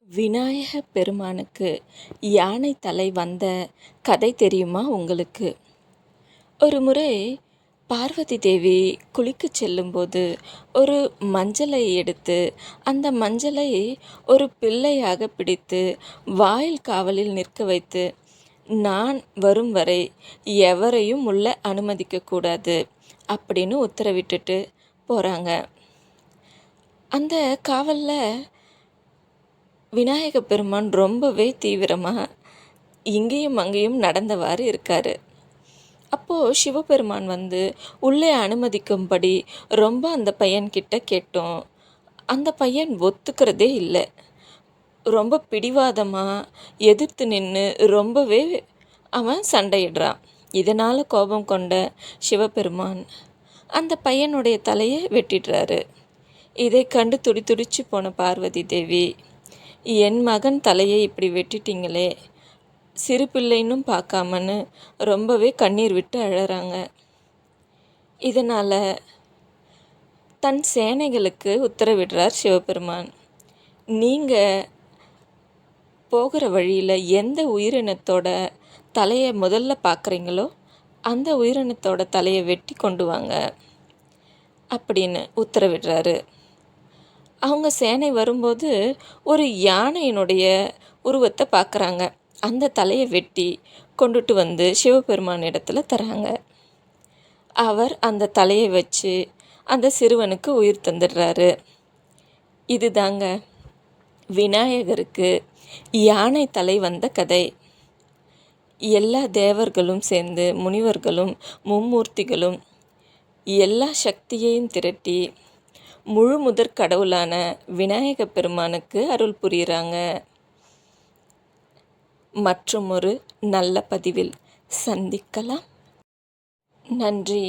விநாயக பெருமானுக்கு யானை தலை வந்த கதை தெரியுமா உங்களுக்கு? ஒரு முறை பார்வதி தேவி குளிக்கச் செல்லும்போது ஒரு மஞ்சளை எடுத்து அந்த மஞ்சளை ஒரு பிள்ளையாக பிடித்து வாயில் காவலில் நிற்க வைத்து, நான் வரும் வரை எவரையும் உள்ள அனுமதிக்கக்கூடாது அப்படின்னு உத்தரவிட்டுட்டு போகிறாங்க. அந்த காவலில் விநாயக பெருமான் ரொம்பவே தீவிரமாக இங்கேயும் அங்கேயும் நடந்தவாறு இருக்கார். அப்போது சிவபெருமான் உள்ளே அனுமதிக்கும்படி ரொம்ப அந்த பையன்கிட்ட கேட்டோம். அந்த பையன் ஒத்துக்கிறதே இல்லை. ரொம்ப பிடிவாதமாக எதிர்த்து நின்று ரொம்பவே அவன் சண்டையிடுறான். இதனால் கோபம் கொண்ட சிவபெருமான் அந்த பையனுடைய தலையை வெட்டிடுறாரு. இதை கண்டு துடிச்சு போன பார்வதி தேவி, என் மகன் தலையை இப்படி வெட்டிட்டீங்களே, சிறு பிள்ளைன்னும் பார்க்காமன்னு ரொம்பவே கண்ணீர் விட்டு அழறாங்க. இதனால் தன் சேனைகளுக்கு உத்தரவிடுறார் சிவபெருமான். நீங்கள் போகிற வழியில் எந்த உயிரினத்தோட தலையை முதல்ல பார்க்குறீங்களோ அந்த உயிரினத்தோட தலையை வெட்டி கொண்டு வாங்க அப்படின்னு உத்தரவிடுறாரு. அவங்க சேனை வரும்போது ஒரு யானையினுடைய உருவத்தை பார்க்குறாங்க. அந்த தலையை வெட்டி கொண்டுட்டு வந்து சிவபெருமான் இடத்துல தராங்க. அவர் அந்த தலையை வச்சு அந்த சிறுவனுக்கு உயிர் தந்துடுறாரு. இதுதாங்க விநாயகருக்கு யானை தலை வந்த கதை. எல்லா தேவர்களும் சேர்ந்து, முனிவர்களும் மும்மூர்த்திகளும் எல்லா சக்தியையும் திரட்டி முழு முதற் கடவுளான விநாயக பெருமானுக்கு அருள் புரிகிறாங்க. மற்றும் ஒரு நல்ல பதிவில் சந்திக்கலாம். நன்றி.